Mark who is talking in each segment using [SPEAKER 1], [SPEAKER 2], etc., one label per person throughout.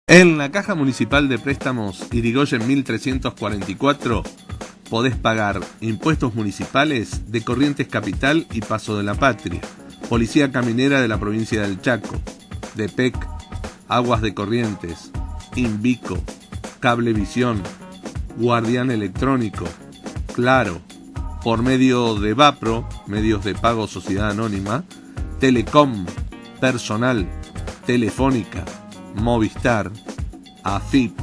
[SPEAKER 1] En la Caja Municipal de Préstamos Irigoyen 1344 podés pagar impuestos municipales de Corrientes Capital y Paso de la Patria, Policía Caminera de la provincia del Chaco, DEPEC, Aguas de Corrientes, Invico, Cablevisión, Guardián Electrónico, Claro, por medio de Vapro, medios de pago Sociedad Anónima, Telecom, Personal, Telefónica, Movistar, AFIP,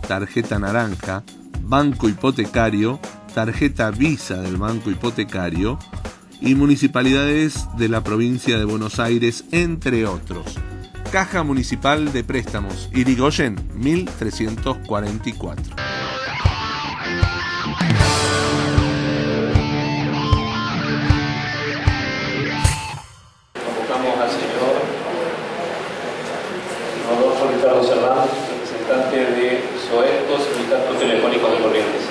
[SPEAKER 1] Tarjeta Naranja, Banco Hipotecario, Tarjeta Visa del Banco Hipotecario y municipalidades de la provincia de Buenos Aires, entre otros. Caja Municipal de Préstamos Irigoyen 1344.
[SPEAKER 2] Convocamos al señor Rodolfo Ricardo Serrano, representante de SOESCO, Sindicato Telefónico de Corrientes.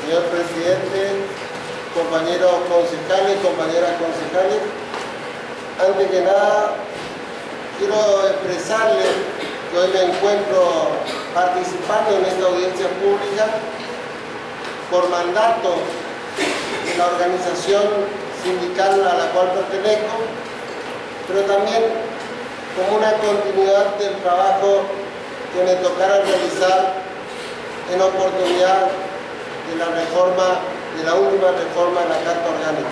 [SPEAKER 3] Señor presidente, compañeros concejales, compañeras concejales, antes que nada quiero expresarles que hoy me encuentro participando en esta audiencia pública por mandato de la organización sindical a la cual pertenezco, pero también como una continuidad del trabajo que me tocara realizar en oportunidad de la última reforma de la Carta Orgánica.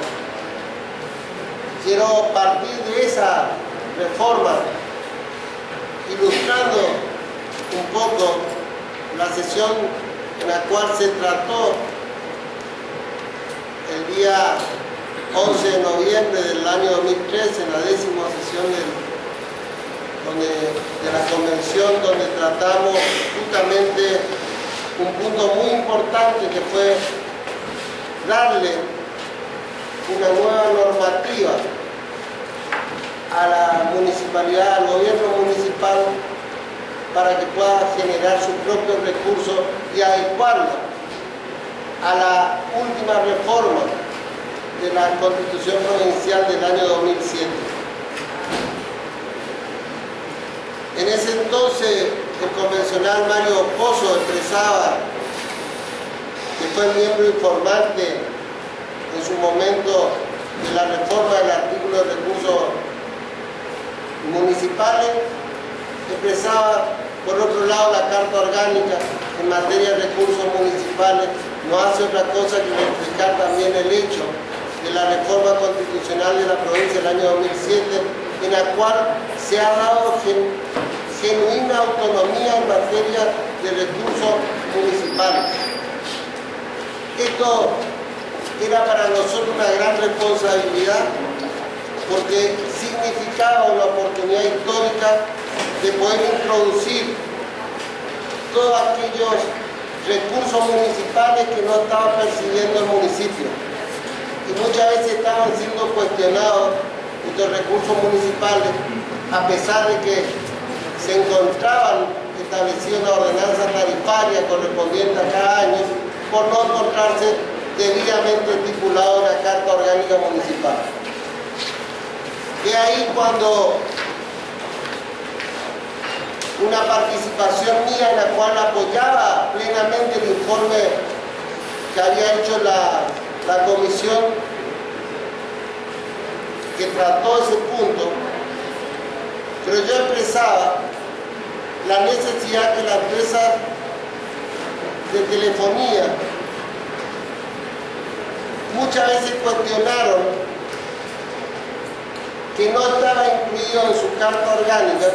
[SPEAKER 3] Quiero partir de esa reforma, ilustrando un poco la sesión en la cual se trató el día 11 de noviembre del año 2013, en la 10ª sesión de la convención, donde tratamos justamente un punto muy importante, que fue darle una nueva normativa a la municipalidad, al gobierno municipal, para que pueda generar sus propios recursos y adecuarlo a la última reforma de la Constitución Provincial del año 2007. En ese entonces, el convencional Mario Pozo expresaba, que fue miembro informante en su momento de la reforma del artículo de recursos municipales, expresaba, por otro lado, la Carta Orgánica en materia de recursos municipales no hace otra cosa que reflejar también el hecho de la reforma constitucional de la provincia del año 2007, en la cual se ha dado genuina autonomía en materia de recursos municipales. Esto era para nosotros una gran responsabilidad, porque significaba una oportunidad histórica de poder introducir todos aquellos recursos municipales que no estaba percibiendo el municipio, y muchas veces estaban siendo cuestionados estos recursos municipales, a pesar de que se encontraban establecidos en la ordenanza tarifaria correspondiente a cada año, por no encontrarse debidamente estipulado en la Carta Orgánica Municipal. De ahí cuando una participación mía en la cual apoyaba plenamente el informe que había hecho la comisión que trató ese punto, pero yo expresaba la necesidad que las empresas de telefonía muchas veces cuestionaron que no estaba incluido en su Carta Orgánica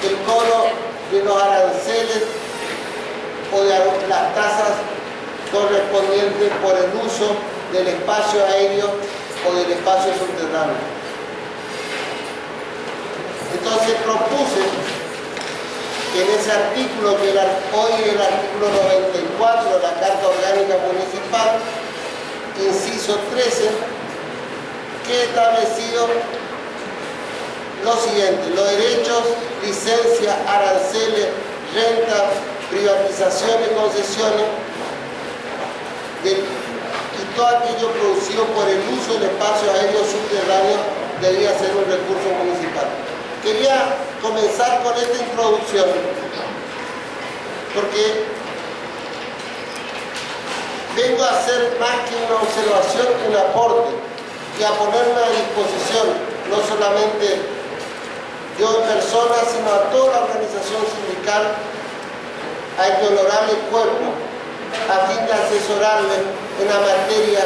[SPEAKER 3] el cobro de los aranceles o de las tasas correspondientes por el uso del espacio aéreo o del espacio subterráneo. Entonces propuse que en ese artículo, que hoy es el artículo 94 de la Carta Orgánica Municipal, inciso 13, que he establecido lo siguiente: los derechos, licencias, aranceles, rentas, privatizaciones, concesiones y todo aquello producido por el uso del espacio aéreo subterráneo debía ser un recurso municipal. Quería comenzar con esta introducción porque vengo a hacer más que una observación, un aporte, y a ponerme a disposición, no solamente yo en persona, sino a toda la organización sindical, a este honorable cuerpo, a fin de asesorarle en la materia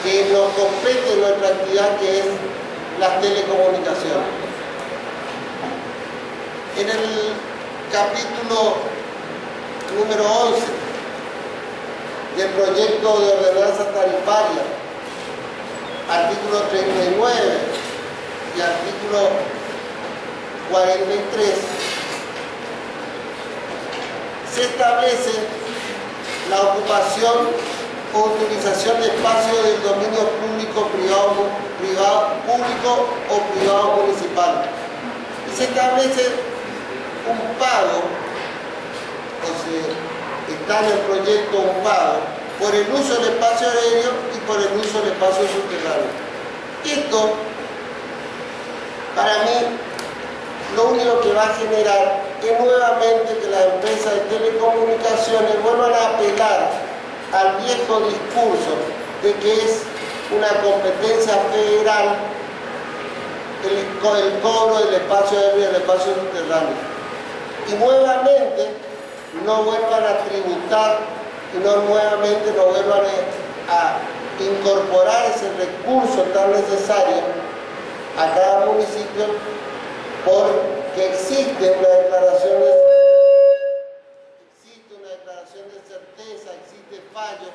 [SPEAKER 3] que nos compete en nuestra actividad, que es las telecomunicaciones. En el capítulo número 11 del proyecto de ordenanza tarifaria, artículo 39 y artículo 43, se establece la ocupación o utilización de espacios del dominio público, público o privado municipal. Y se establece un pago, o sea, está en el proyecto un pago, por el uso del espacio aéreo y por el uso del espacio subterráneo. Esto, para mí, lo único que va a generar es nuevamente que las empresas de telecomunicaciones vuelvan a apelar al viejo discurso de que es una competencia federal el cobro del espacio aéreo y del espacio subterráneo. Y nuevamente no vuelvan a tributar y nuevamente no vuelvan a incorporar ese recurso tan necesario a cada municipio, porque existe una declaración de certeza, existe fallo,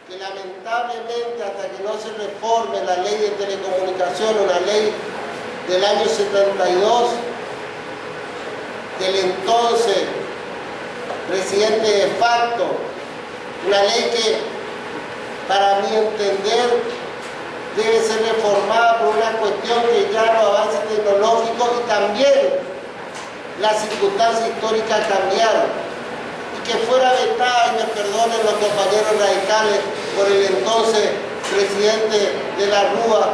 [SPEAKER 3] que lamentablemente hasta que no se reforme la ley de telecomunicaciones, una ley del año 72, del entonces presidente de facto, una ley que para mi entender debe ser reformada por una cuestión que ya los avances tecnológicos y también las circunstancias históricas cambiaron, y que fuera vetada, y me perdonen los compañeros radicales, por el entonces presidente de la Rúa,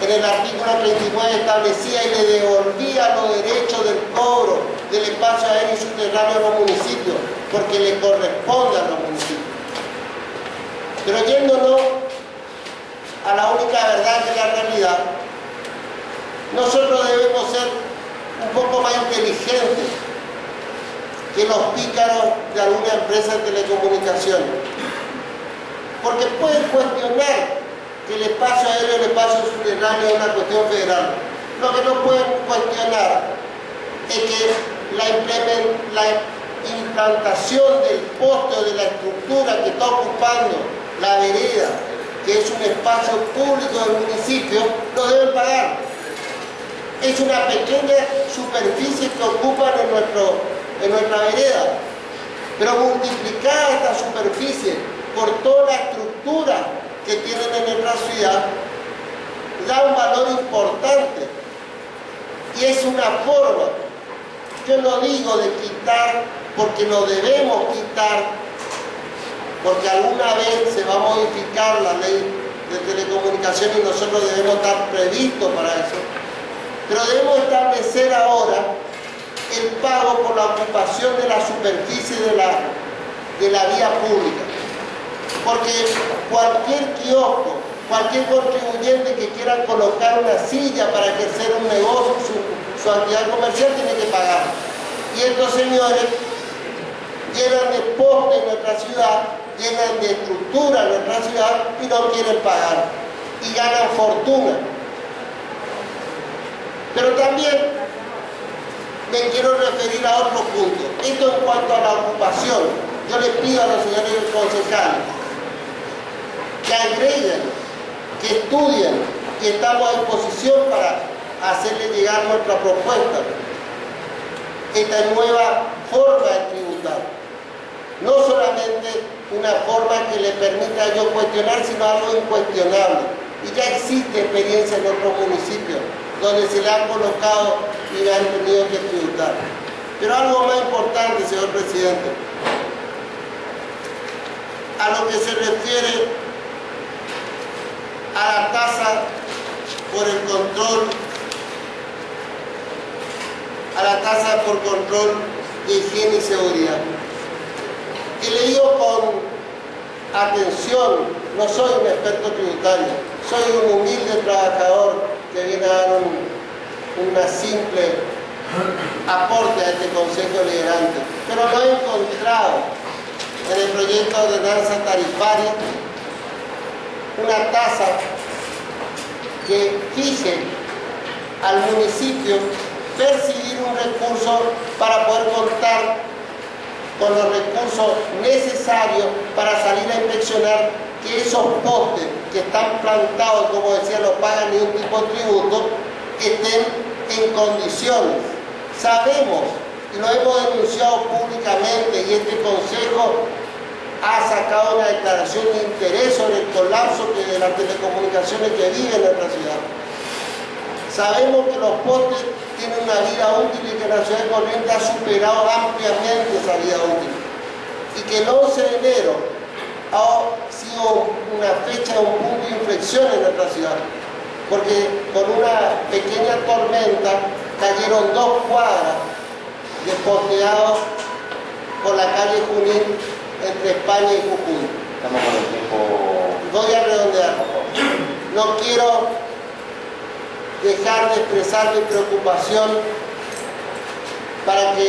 [SPEAKER 3] en el artículo 39 establecía y le devolvía los derechos del cobro del espacio aéreo y subterráneo a los municipios, porque le corresponde a los municipios. Pero yéndonos a la única verdad, que es la realidad, nosotros debemos ser un poco más inteligentes que los pícaros de alguna empresa de telecomunicaciones, porque pueden cuestionar que el espacio aéreo y el espacio subterráneo es una cuestión federal. Lo que no pueden cuestionar es que la implantación del poste o de la estructura que está ocupando la vereda, que es un espacio público del municipio, lo deben pagar. Es una pequeña superficie que ocupan en nuestra vereda, pero multiplicada esta superficie por toda la estructura que tienen en nuestra ciudad, da un valor importante, y es una forma, yo no digo de quitar, porque lo debemos quitar, porque alguna vez se va a modificar la ley de telecomunicaciones y nosotros debemos estar previstos para eso, pero debemos establecer ahora el pago por la ocupación de la superficie de la vía pública, porque cualquier kiosco, cualquier contribuyente que quiera colocar una silla para ejercer un negocio, su actividad comercial, tiene que pagar. Y estos señores llenan de postes en nuestra ciudad, llenan de estructura en nuestra ciudad y no quieren pagar, y ganan fortuna. Pero también me quiero referir a otro punto. Esto en cuanto a la ocupación. Yo les pido a los señores concejales que agreguen, que estudien y estamos a disposición para hacerle llegar nuestra propuesta. Esta nueva forma de tributar. No solamente una forma que le permita a yo cuestionar, sino algo incuestionable. Y ya existe experiencia en otros municipios donde se le han colocado y le han tenido que tributar. Pero algo más importante, señor presidente, a lo que se refiere a la tasa por el control, a la tasa por control de higiene y seguridad. He leído con atención, no soy un experto tributario, soy un humilde trabajador que viene a dar una simple aporte a este Consejo Deliberante, pero no he encontrado en el proyecto de ordenanza tarifaria una tasa que fije al municipio percibir un recurso para poder contar con los recursos necesarios para salir a inspeccionar que esos postes que están plantados, como decía, no pagan ningún tipo de tributo, estén en condiciones. Sabemos, y lo hemos denunciado públicamente, y este Consejo ha sacado una declaración de interés sobre el colapso de las telecomunicaciones que vive en nuestra ciudad. Sabemos que los postes tienen una vida útil y que la ciudad de Corrientes ha superado ampliamente esa vida útil. Y que el 11 de enero ha sido una fecha, un punto de inflexión en nuestra ciudad. Porque con una pequeña tormenta cayeron 2 cuadras de posteados por la calle Junín entre España y Jujuy.
[SPEAKER 2] Estamos con el tiempo.
[SPEAKER 3] Voy a redondear. No quiero dejar de expresar mi preocupación para que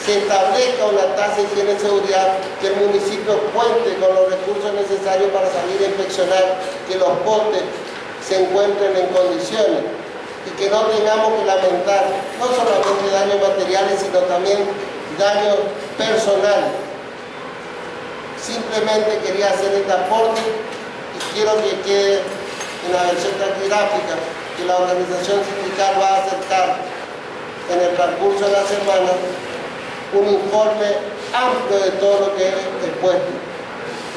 [SPEAKER 3] se establezca una tasa de higiene y seguridad, que el municipio cuente con los recursos necesarios para salir a inspeccionar que los postes se encuentren en condiciones y que no tengamos que lamentar no solamente daños materiales, sino también daños personales. Simplemente quería hacer este aporte y quiero que quede en la versión taquigráfica que la organización sindical va a acercar en el transcurso de la semana un informe amplio de todo lo que he expuesto.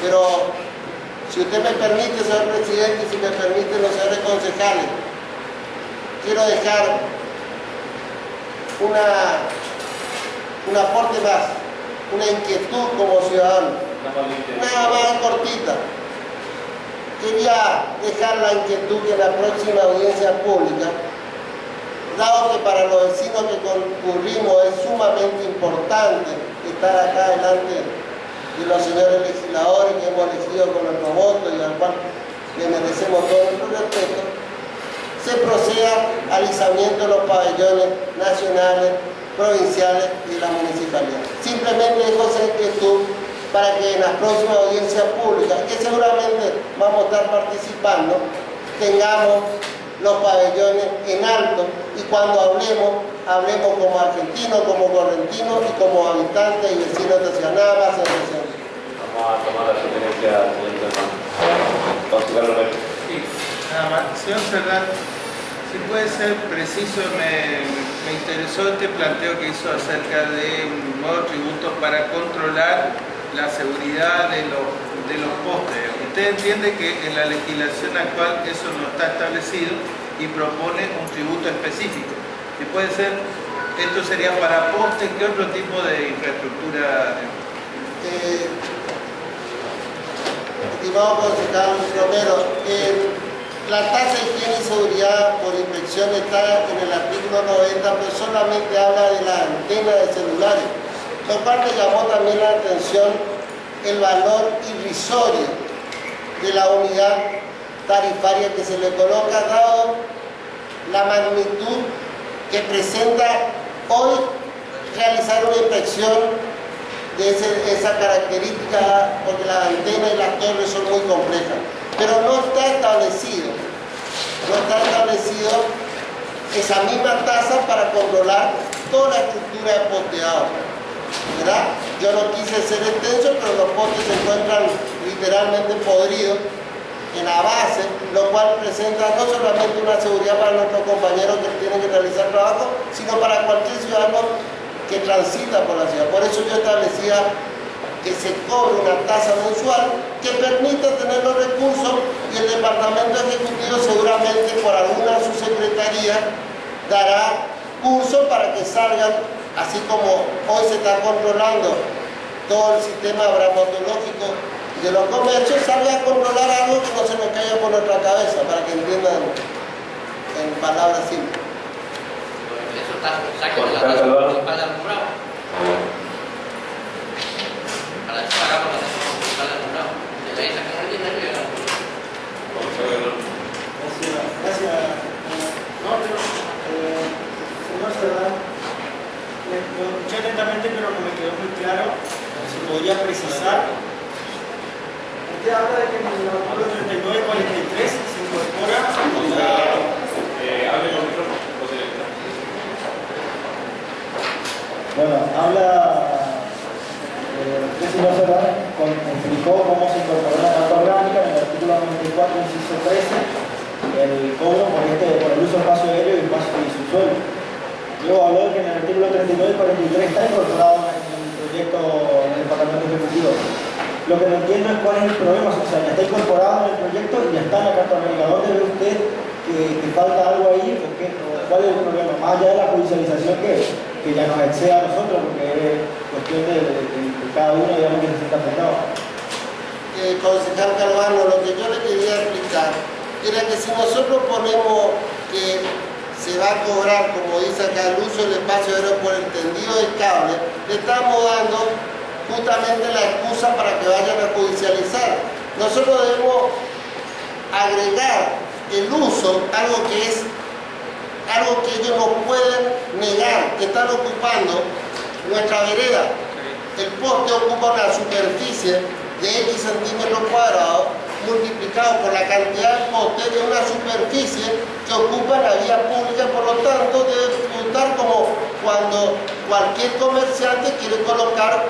[SPEAKER 3] Pero si usted me permite, señor presidente, y si me permiten los señores concejales, quiero dejar un aporte más, una inquietud como ciudadano, nada más cortita. Quería dejar la inquietud que en la próxima audiencia pública, dado que para los vecinos que concurrimos es sumamente importante estar acá delante de los señores legisladores que hemos elegido con nuestro voto y al cual le merecemos todo nuestro respeto, se proceda al izamiento de los pabellones nacionales, provinciales y de la municipalidad. Simplemente dejo esa inquietud para que en las próximas audiencias públicas, que seguramente vamos a estar participando, tengamos los pabellones en alto y cuando hablemos como argentinos, como correntinos y como habitantes y vecinos de ciudad. Nada más en relación.
[SPEAKER 2] Vamos a tomar la sugerencia del hermano.
[SPEAKER 4] Sí, nada más. Señor Serrat, si puede ser preciso, me interesó este planteo que hizo acerca de un nuevo tributo para controlar la seguridad de los postes. Usted entiende que en la legislación actual eso no está establecido y propone un tributo específico. Si puede ser, esto sería para postes, ¿qué otro tipo de infraestructura?
[SPEAKER 3] Estimado concejal Romero, la tasa de higiene y seguridad por inspección está en el artículo 90, pero solamente habla de la antena de celulares. Lo cual me llamó también la atención el valor irrisorio de la unidad tarifaria que se le coloca, dado la magnitud que presenta hoy realizar una inspección de esa característica, porque las antenas y las torres son muy complejas. Pero no está establecido esa misma tasa para controlar toda la estructura de posteado, ¿verdad? Yo no quise ser extenso, pero los postes se encuentran literalmente podridos en la base, lo cual presenta no solamente una seguridad para nuestros compañeros que tienen que realizar trabajo, sino para cualquier ciudadano que transita por la ciudad. Por eso yo establecía que se cobre una tasa mensual que permita tener los recursos, y el Departamento Ejecutivo seguramente por alguna subsecretaría dará cursos para que salgan, así como hoy se está controlando todo el sistema bramatológico de los comercios, salga a controlar algo que no se nos caiga por nuestra cabeza, para que entiendan en palabras simples.
[SPEAKER 5] Eso está sacando la tasa municipal alumbrado. Para eso pagamos la tasa municipal alumbrado. De ahí sacamos el dinero y ganamos.
[SPEAKER 3] Gracias.
[SPEAKER 5] No, pero...
[SPEAKER 6] señor Cerdán, lo escuché atentamente, pero no me quedó muy claro. Si podría precisar. Usted habla de que en el artículo 3943 se incorpora bueno, habla el señor Cerdán explicó cómo se incorporó en la Carta Orgánica en el artículo 94, inciso 13, el cobro por el uso del espacio aéreo y su suelo. Luego habló de que en el artículo 39 y 43 está incorporado en el proyecto en el Departamento Ejecutivo. Lo que no entiendo es cuál es el problema, o sea, ya está incorporado en el proyecto y ya está en la Carta Orgánica. ¿Dónde ve usted que falta algo ahí? ¿Cuál es el problema? Más allá de la judicialización que ya nos excede a nosotros, porque es cuestión de cada uno, digamos, que se sienta afectado.
[SPEAKER 3] Concejal Calvano, lo que yo le quería explicar era que si nosotros ponemos que se va a cobrar, como dice acá, el uso del espacio aéreo por el tendido del cable, le estamos dando justamente la excusa para que vayan a judicializar. Nosotros debemos agregar el uso, algo que ellos no pueden negar, que están ocupando nuestra vereda. El poste ocupa una superficie de X centímetros cuadrados multiplicado por la cantidad de postes de una superficie que ocupa la vía pública, por lo tanto debe tributar como cuando cualquier comerciante quiere colocar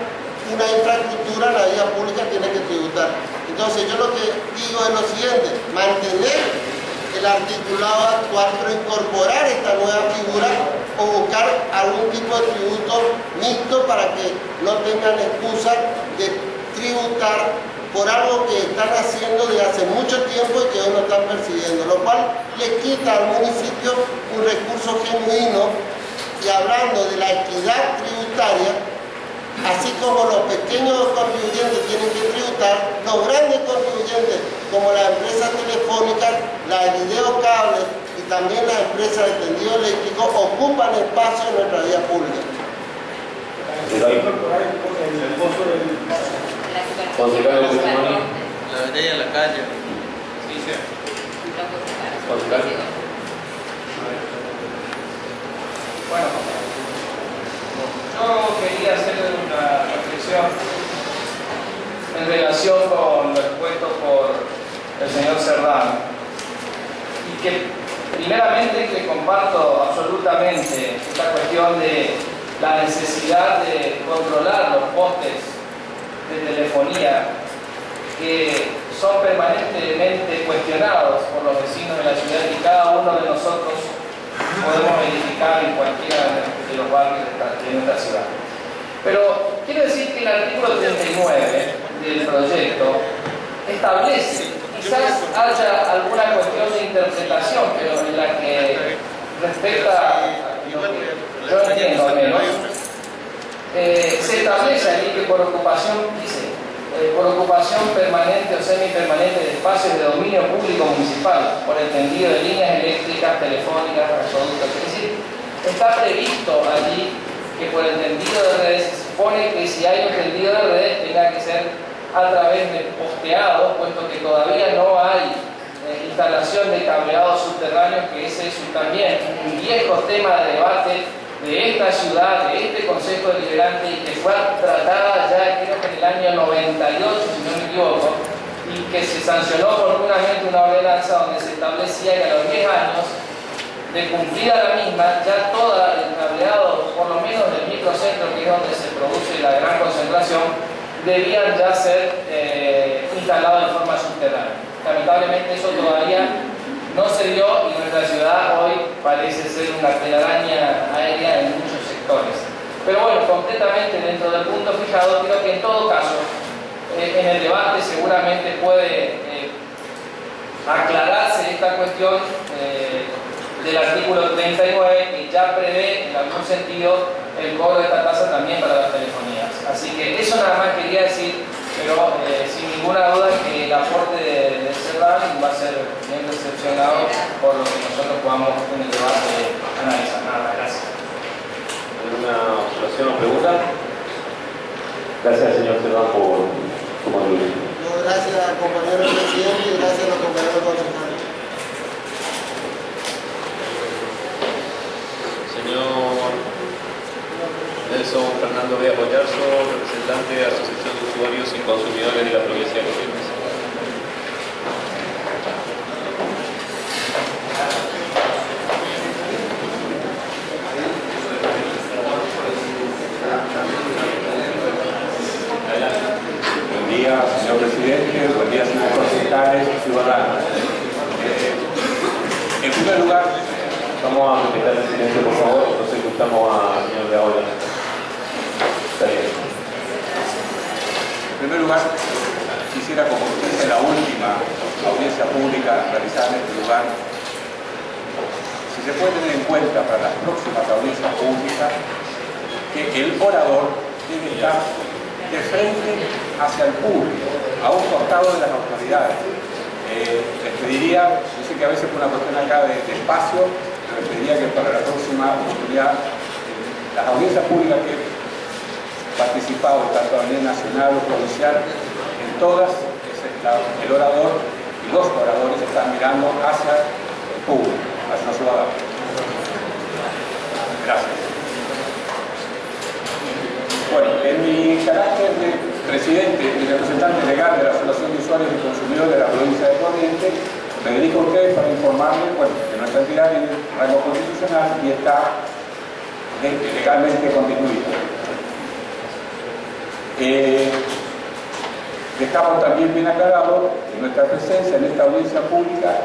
[SPEAKER 3] una infraestructura en la vía pública, tiene que tributar. Entonces yo lo que digo es lo siguiente: mantener el articulado actual, pero incorporar esta nueva figura o buscar algún tipo de tributo mixto para que no tengan excusa de tributar por algo que están haciendo desde hace mucho tiempo y que hoy no están persiguiendo, lo cual le quita al municipio un recurso genuino. Y hablando de la equidad tributaria, así como los pequeños contribuyentes tienen que tributar, los grandes contribuyentes, como las empresas telefónicas, las de videocable y también las empresas de tendido eléctrico, ocupan espacio en nuestra vía pública.
[SPEAKER 2] Concejal de testimonio.
[SPEAKER 4] La vereda, la calle.
[SPEAKER 2] Sí, sí. Concejal.
[SPEAKER 7] Bueno, yo quería hacer una reflexión en relación con lo expuesto por el señor Cerdán, y que primeramente que comparto absolutamente esta cuestión de la necesidad de controlar los postes de telefonía que son permanentemente cuestionados por los vecinos de la ciudad, y cada uno de nosotros podemos verificar en cualquiera de los barrios de nuestra ciudad. Pero quiero decir que el artículo 39 del proyecto establece, quizás haya alguna cuestión de interpretación, pero en la que respecta a lo que yo entiendo al menos, se establece allí que por ocupación, dice, por ocupación permanente o semipermanente de espacios de dominio público municipal, por el tendido de líneas eléctricas, telefónicas, gasoductos. Es decir, está previsto allí que por el tendido de redes se supone que si hay un tendido de redes tenga que ser a través de posteado, puesto que todavía no hay instalación de cableado subterráneo, que ese es también un viejo tema de debate de esta ciudad, de este Consejo Deliberante, y que fue tratada ya creo que en el año 98, si no me equivoco, y que se sancionó oportunamente una ordenanza donde se establecía que a los 10 años de cumplida la misma, ya todo el cableado, por lo menos del microcentro, que es donde se produce la gran concentración, debían ya ser instalados en forma subterránea. lamentablemente eso todavía no se dio y nuestra ciudad hoy parece ser una telaraña aérea en muchos sectores. Pero bueno, concretamente dentro del punto fijado, creo que en todo caso, en el debate seguramente puede aclararse esta cuestión del artículo 39, que ya prevé en algún sentido el cobro de esta tasa también para las telefonías. Así que eso nada más quería decir, pero sin ninguna duda que el aporte de Serrán va a ser bien recepcionado por lo que nosotros podamos en el debate analizar. Nada, gracias.
[SPEAKER 2] ¿Alguna observación o pregunta? Gracias, señor Serrán, por su contribución.
[SPEAKER 3] Gracias al compañero presidente y gracias a los compañeros concejales.
[SPEAKER 2] Señor Nelson Fernando Bea Boyarzo, representante de la Asociación de Usuarios y Consumidores de la provincia de Corrientes.
[SPEAKER 8] Buen día, señor presidente, buen día, señores concejales y ciudadanos. En primer lugar,
[SPEAKER 2] Vamos a respetar el silencio, por favor. Entonces escuchamos al señor Bea Boyarzo. Está bien.
[SPEAKER 8] En primer lugar, quisiera, como esta es la última audiencia pública realizada en este lugar, si se puede tener en cuenta para las próximas audiencias públicas que el orador debe estar de frente hacia el público, a un costado de las autoridades. Les pediría, yo sé que a veces por una cuestión acá de espacio, pero les pediría que para la próxima oportunidad, las audiencias públicas que he participado, tanto a nivel nacional o provincial, en todas el orador y los oradores están mirando hacia el público, hacia los ciudadanos. Gracias. Bueno, en mi carácter de presidente y representante legal de la Asociación de Usuarios y Consumidores de la provincia de Corrientes, me dirijo a ustedes para informarles que nuestra entidad tiene rango constitucional y está legalmente constituida. Dejamos también bien aclarado que nuestra presencia en esta audiencia pública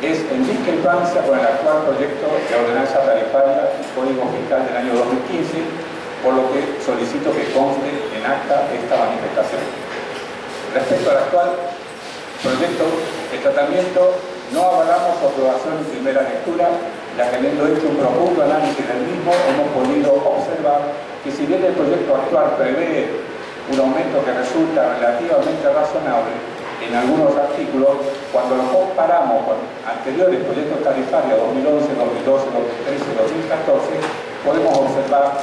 [SPEAKER 8] es en discrepancia con el actual proyecto de ordenanza tarifaria y código fiscal del año 2015, por lo que solicito que conste en acta esta manifestación. Respecto al actual proyecto de tratamiento, no avalamos su aprobación en primera lectura, ya que habiendo hecho un profundo análisis del mismo, hemos podido observar que si bien el proyecto actual prevé un aumento que resulta relativamente razonable en algunos artículos, cuando lo comparamos con anteriores proyectos tarifarios 2011, 2012, 2013 y 2014, podemos observar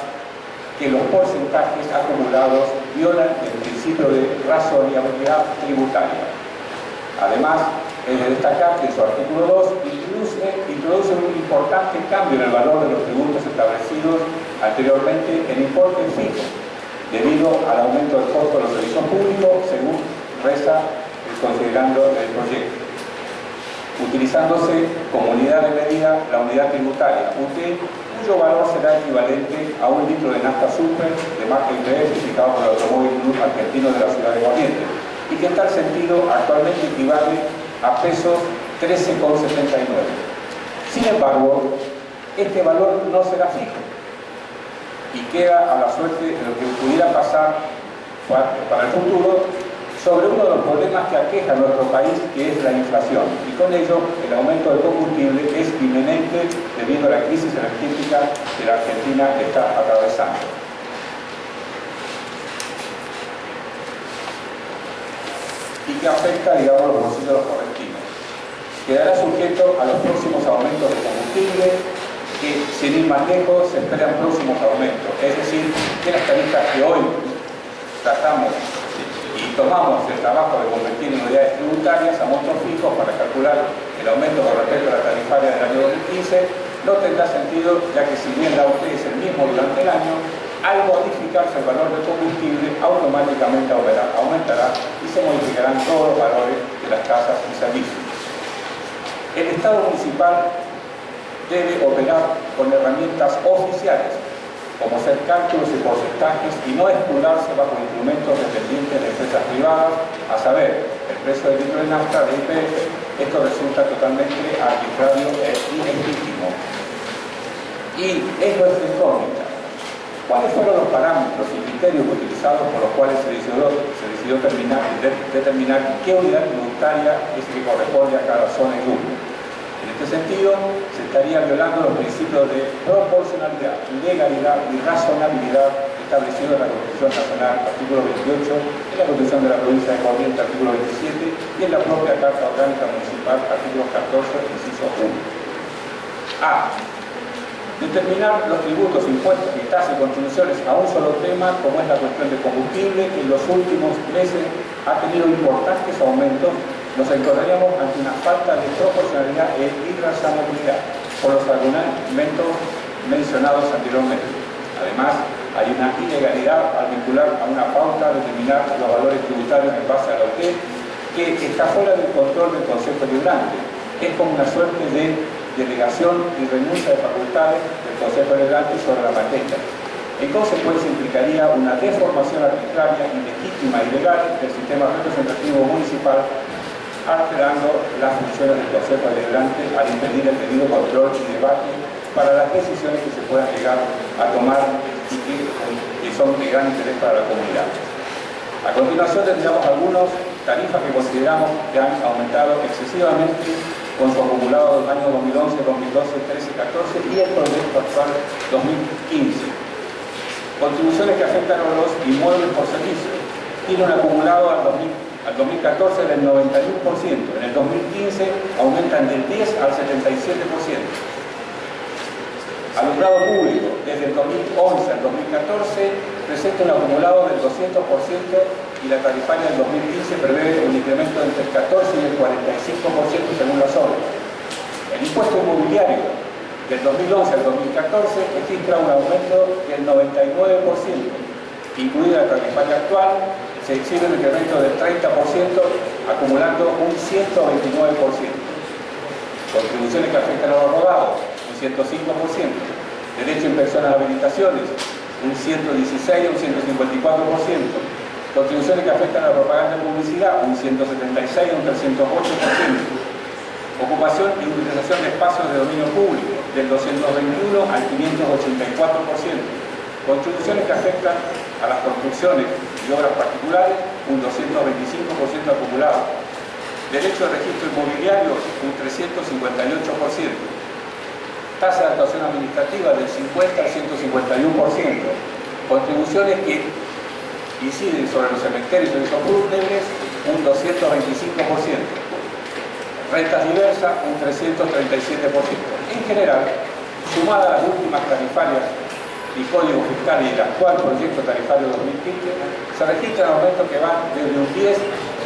[SPEAKER 8] que los porcentajes acumulados violan el principio de razonabilidad tributaria. Además, es de destacar que en su artículo 2 introduce un importante cambio en el valor de los tributos establecidos anteriormente en importe fijo, debido al aumento del costo de los servicios públicos, según reza considerando el proyecto, utilizándose como unidad de medida la unidad tributaria, cuyo valor será equivalente a un litro de nafta super de marca IPF certificado por el Automóvil Club Argentino de la ciudad de Corrientes, y que en tal sentido actualmente equivale a pesos 13,79. Sin embargo, este valor no será fijo y queda a la suerte de lo que pudiera pasar para el futuro sobre uno de los problemas que aqueja a nuestro país, que es la inflación, y con ello el aumento del combustible es inminente debido a la crisis energética que la Argentina está atravesando. Y que afecta, digamos, los bolsillos de los correntinos. Quedará sujeto a los próximos aumentos de combustible, que sin ir más lejos se esperan próximos aumentos. Es decir, que las tarifas que hoy tratamos y tomamos el trabajo de convertir en unidades tributarias a montos fijos para calcular el aumento con respecto a la tarifaria del año 2015, no tendrá sentido, ya que si bien la UT es el mismo durante el año, al modificarse el valor del combustible automáticamente aumentará y se modificarán todos los valores de las tasas y servicios. El Estado municipal debe operar con herramientas oficiales, como hacer cálculos y porcentajes, y no escudarse bajo instrumentos dependientes de empresas privadas, a saber, el precio del litro de nafta de YPF, esto resulta totalmente arbitrario e ilegítimo. Y eso es incógnita. ¿Cuáles fueron los parámetros y criterios utilizados por los cuales se decidió determinar qué unidad tributaria es que corresponde a cada zona y grupo? En este sentido, se estaría violando los principios de proporcionalidad, legalidad y razonabilidad establecidos en la Constitución Nacional, artículo 28, en la Constitución de la Provincia de Corrientes, artículo 27, y en la propia Carta Orgánica Municipal, artículo 14, inciso 1. A. Determinar los tributos, impuestos y tasas y contribuciones a un solo tema, como es la cuestión de combustible, que en los últimos meses ha tenido importantes aumentos. Nos encontraríamos ante una falta de proporcionalidad e irrazonabilidad por los argumentos mencionados anteriormente. Además, hay una ilegalidad al vincular a una pauta determinar los valores tributarios en base a la UTE, que está fuera del control del Consejo Deliberante. Es como una suerte de delegación y renuncia de facultades del Consejo Deliberante sobre la materia. En consecuencia, implicaría una deformación arbitraria, ilegítima y ilegal del sistema representativo municipal, alterando las funciones del Consejo Deliberante al impedir el debido control y debate para las decisiones que se puedan llegar a tomar y que son de gran interés para la comunidad. A continuación tendríamos algunas tarifas que consideramos que han aumentado excesivamente con su acumulado de los años 2011, 2012, 13, 14 y el proyecto actual 2015. Contribuciones que afectan a los inmuebles por servicio. Tiene un acumulado al 2014 del 91%, en el 2015 aumentan del 10 al 77%. Alumbrado público, desde el 2011 al 2014 presenta un acumulado del 200% y la tarifaria del 2015 prevé un incremento entre el 14 y el 45% según la zona. El impuesto inmobiliario del 2011 al 2014 registra un aumento del 99%, incluida la tarifaria actual, se exhibe un incremento del 30%, acumulando un 129%. Contribuciones que afectan a los rodados, un 105%. Derecho a inversión a las habilitaciones, un 116 o un 154%. Contribuciones que afectan a la propaganda y publicidad, un 176 o un 308%. Ocupación y utilización de espacios de dominio público, del 221 al 584%. Contribuciones que afectan a las construcciones y obras particulares, un 225% acumulado. Derecho de registro inmobiliario, un 358%. Tasa de actuación administrativa del 50 al 151%. Contribuciones que inciden sobre los cementerios y los fúnebres, un 225%. Rentas diversas, un 337%. En general, sumada a las últimas tarifarias y código fiscal y el actual proyecto tarifario 2015, se registran aumentos que van desde un 10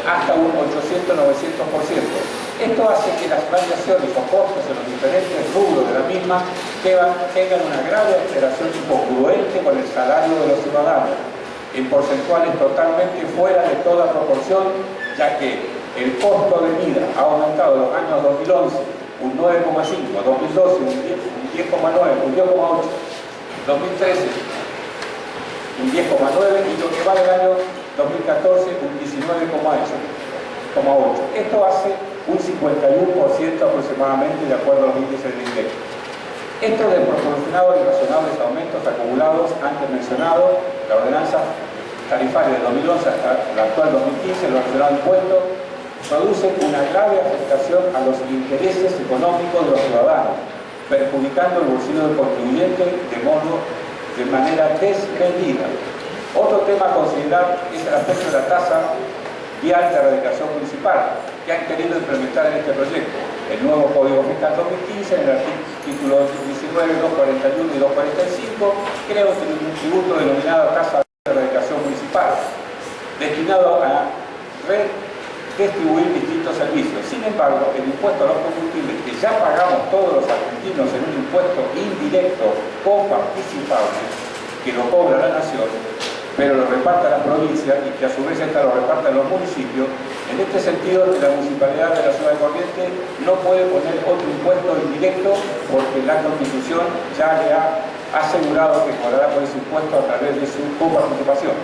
[SPEAKER 8] hasta un 800-900%. Esto hace que las variaciones o costos en los diferentes rubros de la misma tengan una grave alteración incongruente con el salario de los ciudadanos, en porcentuales totalmente fuera de toda proporción, ya que el costo de vida ha aumentado en los años 2011 un 9,5, 2012 un 10,9, un 10,8, 2013 un 10,9 y lo que va del año 2014 un 19,8. Esto hace un 51% aproximadamente de acuerdo a los índices del INDEC. Estos desproporcionados y razonables aumentos acumulados antes mencionados, la ordenanza tarifaria del 2011 hasta la actual 2015, lo relacionado impuesto, producen una grave afectación a los intereses económicos de los ciudadanos, perjudicando el bolsillo del contribuyente de manera desmedida. Otro tema a considerar es el aspecto de la tasa vial de erradicación municipal, que han querido implementar en este proyecto. El nuevo Código Fiscal 2015, en el artículo 19, 241 y 245, crea un tributo denominado tasa de erradicación municipal, destinado a distribuir distintos servicios. Sin embargo, el impuesto a los combustibles, que ya pagamos todos los argentinos en un impuesto indirecto coparticipable, que lo cobra la nación, pero lo reparte a la provincia y que a su vez esta lo reparte a los municipios, en este sentido la municipalidad de la ciudad de Corrientes no puede poner otro impuesto indirecto porque la Constitución ya le ha asegurado que cobrará por ese impuesto a través de su coparticipación.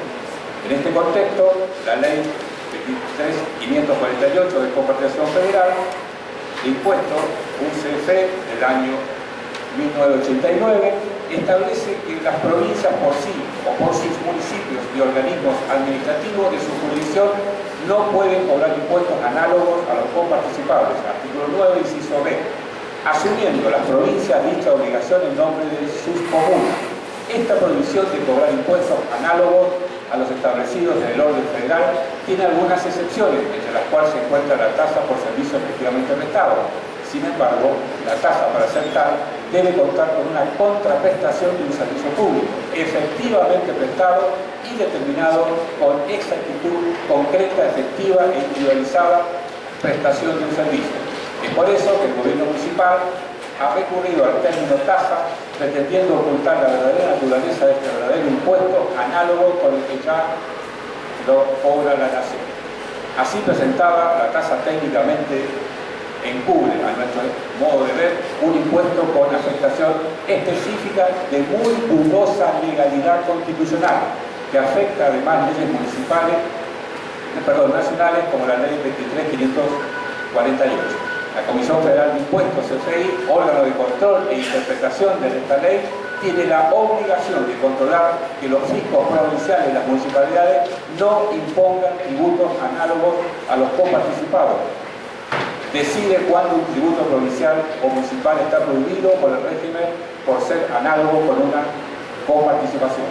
[SPEAKER 8] En este contexto, la ley 23.548 de Comparticipación Federal, de impuesto UCF del año 1989, establece que las provincias por sí o por sus municipios y organismos administrativos de su jurisdicción no pueden cobrar impuestos análogos a los coparticipables, artículo 9, inciso B, asumiendo las provincias dicha obligación en nombre de sus comunas. Esta prohibición de cobrar impuestos análogos a los establecidos en el orden federal tiene algunas excepciones, entre las cuales se encuentra la tasa por servicio efectivamente prestado. Sin embargo, la tasa para ser tal debe contar con una contraprestación de un servicio público, efectivamente prestado y determinado con exactitud concreta, efectiva e individualizada prestación de un servicio. Es por eso que el gobierno municipal ha recurrido al término tasa, pretendiendo ocultar la verdadera naturaleza de este verdadero impuesto análogo con el que ya lo cobra la nación. Así presentaba la tasa técnicamente encubre, a nuestro modo de ver, un impuesto con afectación específica de muy dudosa legalidad constitucional, que afecta además leyes nacionales como la ley 23.548. La Comisión Federal de Impuestos, CFI, órgano de control e interpretación de esta ley, tiene la obligación de controlar que los fiscos provinciales y las municipalidades no impongan tributos análogos a los coparticipados. Decide cuándo un tributo provincial o municipal está prohibido por el régimen por ser análogo con una coparticipación.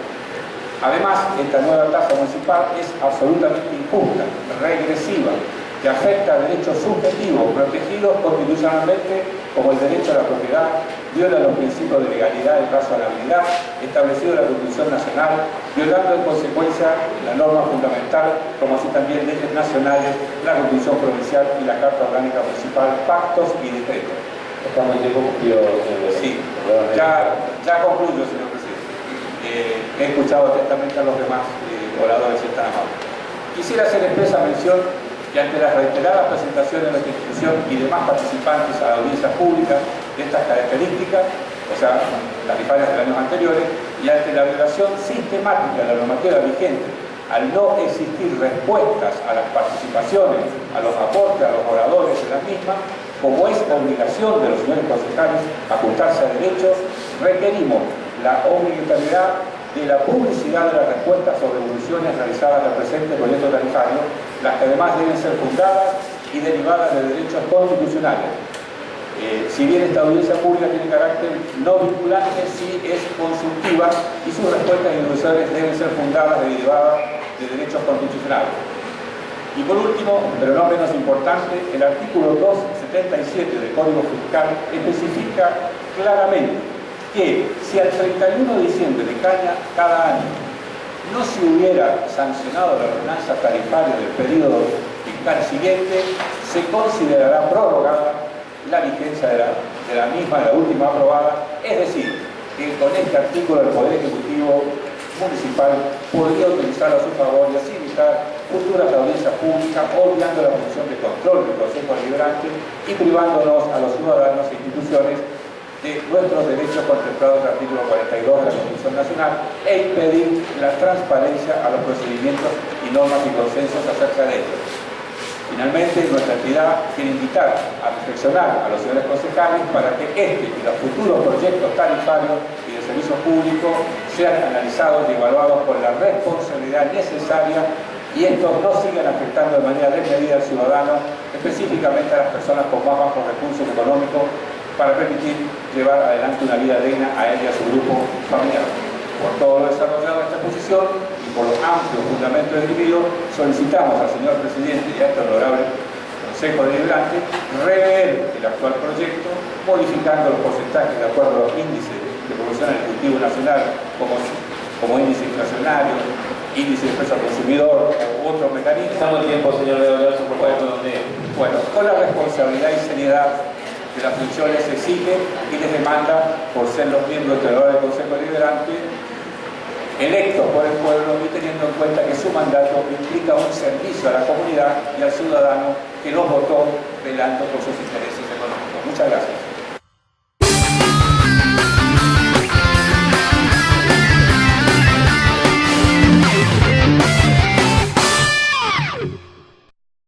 [SPEAKER 8] Además, esta nueva tasa municipal es absolutamente injusta, regresiva, que afecta a derechos subjetivos protegidos constitucionalmente como el derecho a la propiedad, viola los principios de legalidad y razonabilidad establecidos en la Constitución Nacional, violando en consecuencia la norma fundamental, como así también leyes nacionales, la Constitución Provincial y la Carta Orgánica Municipal, pactos y decretos.
[SPEAKER 9] Estamos en tiempo cumplido,
[SPEAKER 8] sí, ya concluyo, señor presidente. He escuchado atentamente a los demás oradores y están amables. Quisiera hacer expresa mención que ante las reiteradas presentaciones de nuestra institución y demás participantes a la audiencia pública de estas características, o sea, tarifarias de años anteriores, y ante la violación sistemática de la normativa vigente, al no existir respuestas a las participaciones, a los aportes, a los oradores de las mismas, como es obligación de los señores concejales ajustarse a derechos, requerimos la obligatoriedad de la publicidad de las respuestas sobre evoluciones realizadas al presente proyecto tarifario, las que además deben ser fundadas y derivadas de derechos constitucionales. Si bien esta audiencia pública tiene carácter no vinculante, sí es consultiva y sus respuestas y evoluciones deben ser fundadas y derivadas de derechos constitucionales. Y por último, pero no menos importante, el artículo 277 del Código Fiscal especifica claramente que si al 31 de diciembre de cada año no se hubiera sancionado la ordenanza tarifaria del periodo fiscal siguiente, se considerará prorrogada la vigencia de la misma, de la última aprobada, es decir, que con este artículo el Poder Ejecutivo Municipal podría utilizarlo a su favor y así evitar futuras audiencias públicas, obviando la función de control del Consejo Deliberante y privándonos a los ciudadanos e instituciones de nuestros derechos contemplados en el artículo 42 de la Constitución Nacional e impedir la transparencia a los procedimientos y normas y consensos acerca de ellos. Finalmente, nuestra entidad quiere invitar a reflexionar a los señores concejales para que este y los futuros proyectos tarifarios y de servicio público sean analizados y evaluados con la responsabilidad necesaria y estos no sigan afectando de manera desmedida al ciudadano, específicamente a las personas con más bajos recursos económicos, para permitir llevar adelante una vida digna a él y a su grupo familiar. Por todo lo desarrollado en esta exposición y por los amplios fundamentos esgrimidos, solicitamos al señor presidente y a este honorable Consejo Deliberante rever el actual proyecto, modificando los porcentajes de acuerdo a los índices de producción del Ejecutivo Nacional como índice inflacionario, índice de precio al consumidor u otros mecanismos.
[SPEAKER 9] Estamos en tiempo, señor Leonardo, por favor.
[SPEAKER 8] Bueno, con la responsabilidad y seriedad que las funciones exigen y les demanda por ser los miembros del Consejo Deliberante electos por el pueblo y teniendo en cuenta que su mandato implica un servicio a la comunidad y al ciudadano que los votó velando por sus intereses económicos. Muchas gracias.